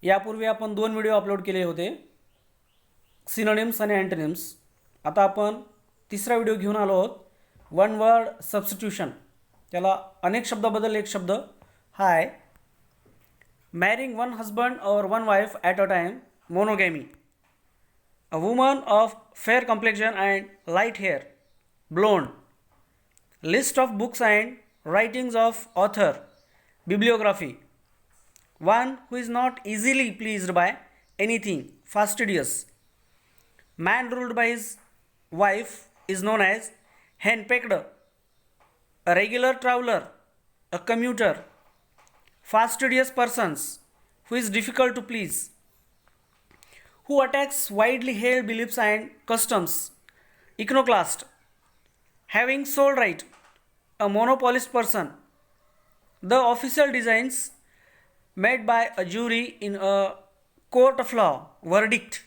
यापूर्वी आपण 2 video upload केले होते, सिनोनिम्स आणि अँटोनिम्स. आता आपण तिसरा व्हिडिओ घेऊन आलो आहोत, वन वर्ड सबस्टिट्यूशन. त्याला अनेक शब्दाबद्दल एक शब्द हा आहे. मॅरिंग वन हजबंड और one wife at a time, monogamy. A woman of fair complexion and light hair, blonde. List of books and writings of author, bibliography. One who is not easily pleased by anything, fastidious. Man ruled by his wife is known as henpecked. A regular traveler, a commuter. Fastidious persons, who is difficult to please. Who attacks widely held beliefs and customs, iconoclast. Having sole right, a monopolist person. The official designs made by a jury in a court of law, verdict.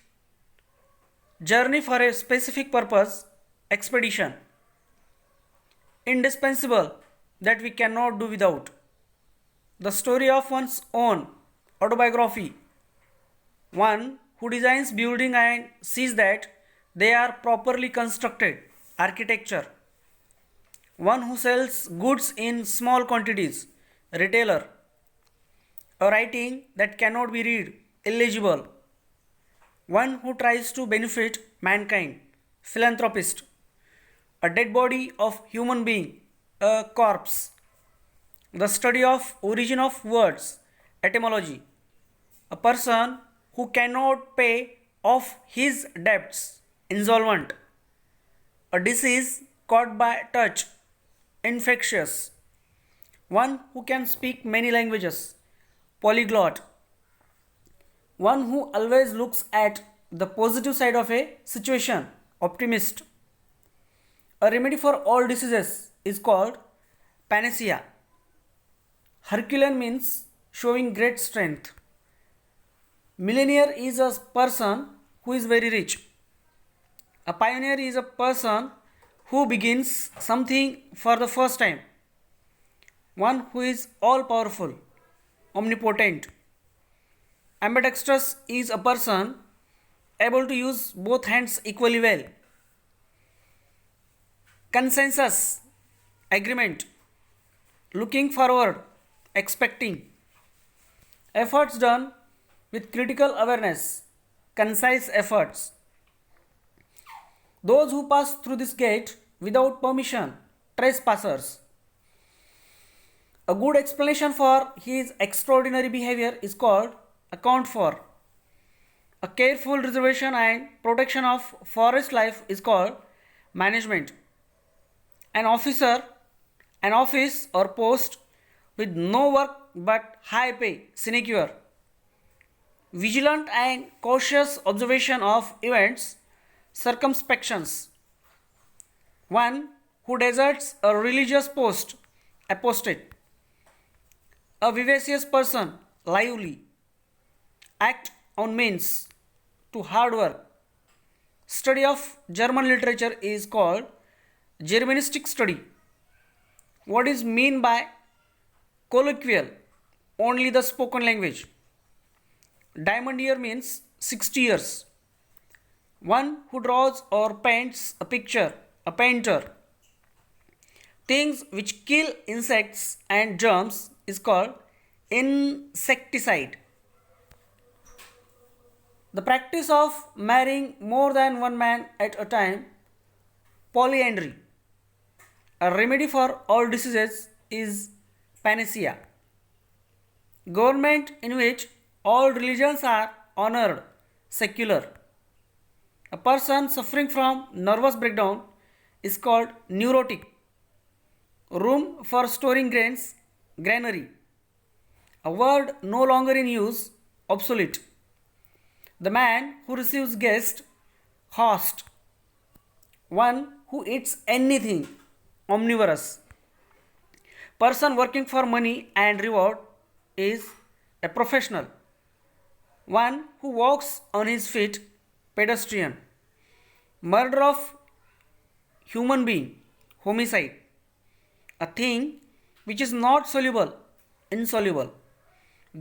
Journey for a specific purpose, expedition. Indispensable, that we cannot do without. The story of one's own, autobiography. One who designs building and sees that they are properly constructed, architecture. One who sells goods in small quantities, retailer. A writing that cannot be read, illegible. One who tries to benefit mankind, philanthropist. A dead body of human being, a corpse. The study of origin of words, etymology. A person who cannot pay off his debts, insolvent. A disease caught by touch, infectious. One who can speak many languages, polyglot. One who always looks at the positive side of a situation, optimist. A remedy for all diseases is called panacea. Herculean means showing great strength. Millionaire is a person who is very rich. A pioneer is a person who begins something for the first time. One who is all powerful, omnipotent. Ambidextrous is a person able to use both hands equally well. Consensus, agreement. Looking forward, expecting. Efforts done with critical awareness, concise efforts. Those who pass through this gate without permission, trespassers. A good explanation for his extraordinary behavior is called account for. A careful reservation and protection of forest life is called management. An officer, an office or post with no work but high pay, sinecure. Vigilant and cautious observation of events, circumspections. One who deserts a religious post, apostate. A vivacious person, lively. Act on means, to hard work. Study of German literature is called Germanistic study. What is meant by colloquial? Only the spoken language. Diamond year means 60 years. One who draws or paints a picture, a painter. Things which kill insects and germs is called insecticide. The practice of marrying more than one man at a time, polyandry. A remedy for all diseases is panacea. Government in which all religions are honored, secular. A person suffering from nervous breakdown is called neurotic. Room for storing grains, granary. A word no longer in use, obsolete. The man who receives guest, host. One who eats anything, omnivorous. Person working for money and reward is a professional. One who walks on his feet, pedestrian. Murder of human being, homicide. A thing which is not soluble, insoluble.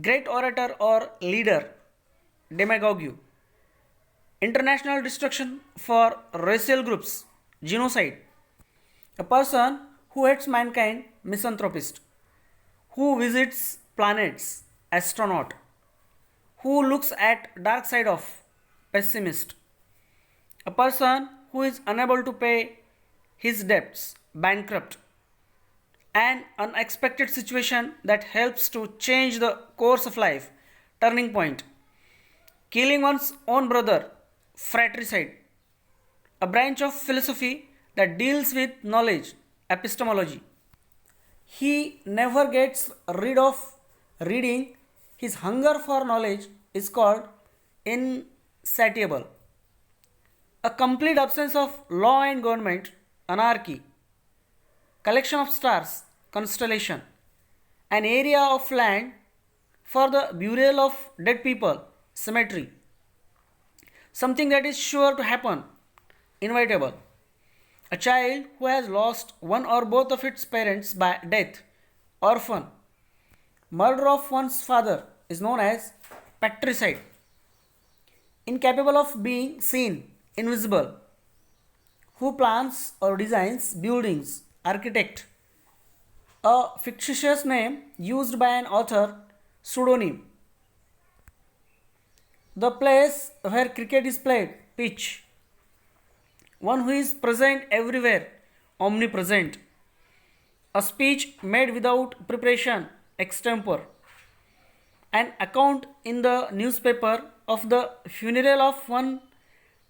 Great orator or leader, demagogue. International destruction for racial groups, genocide. A person who hates mankind, misanthropist. Who visits planets, astronaut. Who looks at dark side of, pessimist. A person who is unable to pay his debts, bankrupt. An unexpected situation that helps to change the course of life, turning point. Killing one's own brother, fratricide. A branch of philosophy that deals with knowledge, epistemology. He never gets rid of reading. His hunger for knowledge is called insatiable. A complete absence of law and government, anarchy. Collection of stars, constellation. An area of land for the burial of dead people, cemetery. Something that is sure to happen, inevitable. A child who has lost one or both of its parents by death, orphan. Murder of one's father is known as patricide. Incapable of being seen, invisible. Who plans or designs buildings, architect. A fictitious name used by an author, pseudonym. The place where cricket is played, pitch. One who is present everywhere, omnipresent. A speech made without preparation, extempore. An account in the newspaper of the funeral of one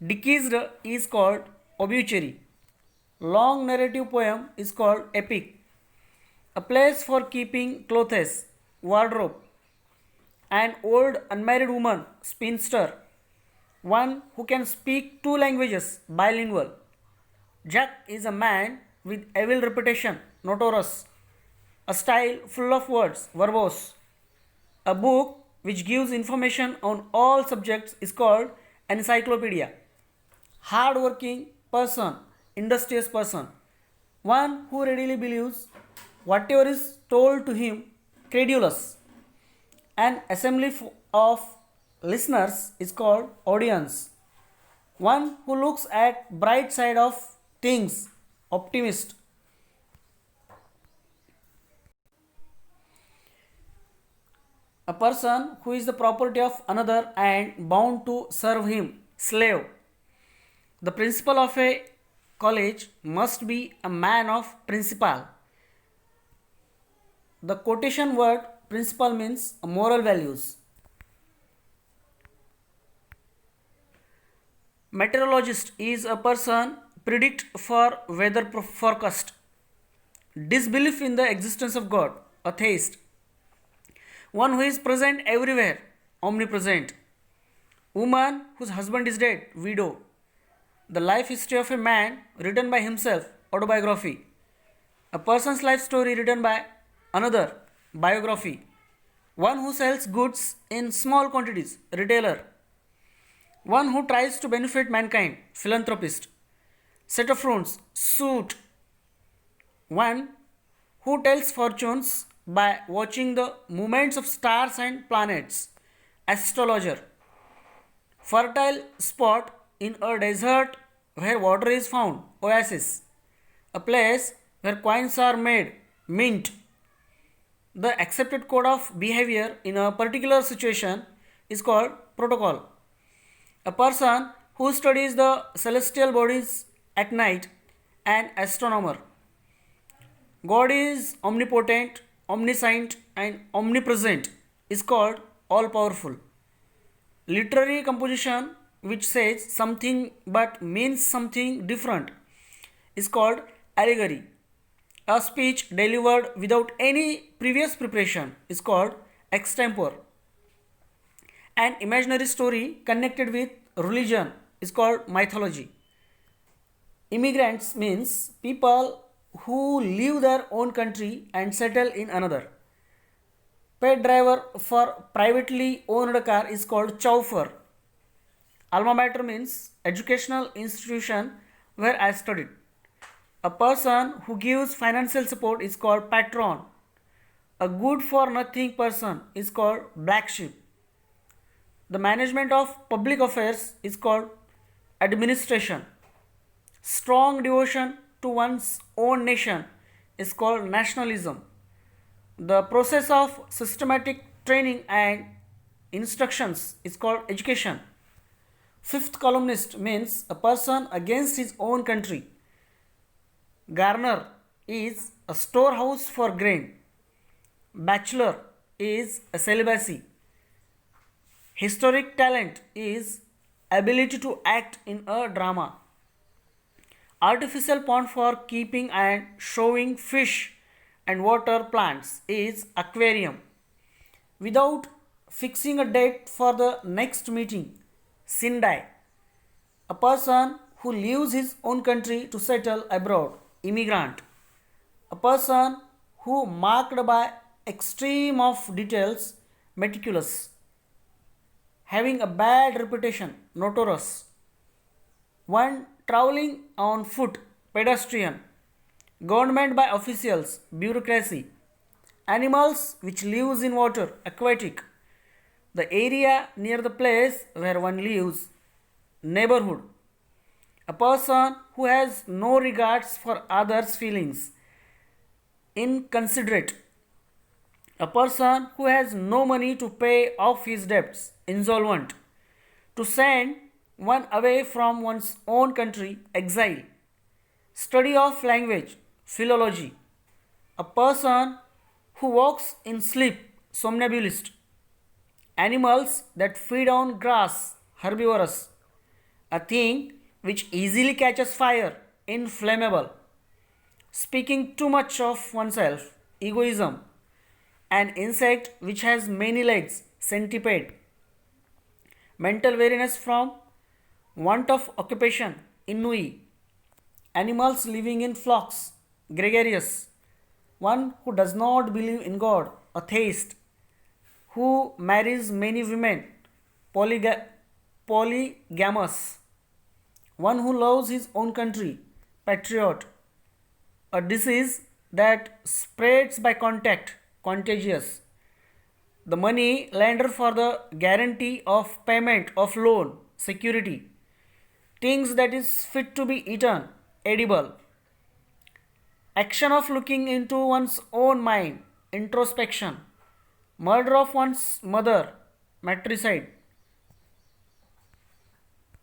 deceased is called obituary. Long narrative poem is called epic. A place for keeping clothes, wardrobe. An old unmarried woman, spinster. One who can speak two languages, bilingual. Jack is a man with evil reputation, notorious. A style full of words, verbose. A book which gives information on all subjects is called encyclopedia. Hard-working person, industrious person. One who readily believes whatever is told to him, credulous. An assembly of listeners is called audience. One who looks at bright side of things, optimist. A person who is the property of another and bound to serve him, slave. The principal of a college must be a man of principle. The quotation word principle means moral values. Meteorologist is a person predict for weather forecast. Disbelief in the existence of God, atheist. One who is present everywhere, omnipresent. Woman whose husband is dead, widow. The life history of a man written by himself, autobiography. A person's life story written by another, biography. One who sells goods in small quantities, retailer. One who tries to benefit mankind, philanthropist. Set of runes, suit. One who tells fortunes by watching the movements of stars and planets, astrologer. Fertile spot in a desert where water is found, oasis. A place where coins are made, mint. The accepted code of behavior in a particular situation is called protocol. A person who studies the celestial bodies at night, an astronomer. God is omnipotent, omniscient, and omnipresent, is called all powerful. Literary composition which says something but means something different is called allegory. A speech delivered without any previous preparation is called extempore. An imaginary story connected with religion is called mythology. Immigrants means people who leave their own country and settle in another. Paid driver for privately owned car is called chauffeur. Alma mater means educational institution where I studied. A person who gives financial support is called patron. A good for nothing person is called black sheep. The management of public affairs is called administration. Strong devotion to one's own nation is called nationalism. The process of systematic training and instructions is called education. Fifth columnist means a person against his own country. Garner is a storehouse for grain. Bachelor is a celibacy. Historic talent is ability to act in a drama. Artificial pond for keeping and showing fish and water plants is aquarium. Without fixing a date for the next meeting, Sindai. A person who leaves his own country to settle abroad, immigrant. A person who marked by extreme of details, meticulous. Having a bad reputation, notorious. One traveling on foot, pedestrian. Government by officials, bureaucracy. Animals which lives in water, aquatic. The area near the place where one lives, neighborhood. A person who has no regards for others' feelings, inconsiderate. A person who has no money to pay off his debts, insolvent. To send one away from one's own country, exile. Study of language, philology. A person who walks in sleep, somnambulist. Animals that feed on grass, herbivorous. A thing which easily catches fire, inflammable. Speaking too much of oneself, egoism. An insect which has many legs, centipede. Mental weariness from want of occupation, ennui. Animals living in flocks, gregarious. One who does not believe in God, atheist. Who marries many women, polygamous. One who loves his own country, patriot. A disease that spreads by contact, contagious. The money lender for the guarantee of payment of loan, security. Things that is fit to be eaten, edible. Action of looking into one's own mind, introspection. Murder of one's mother, matricide.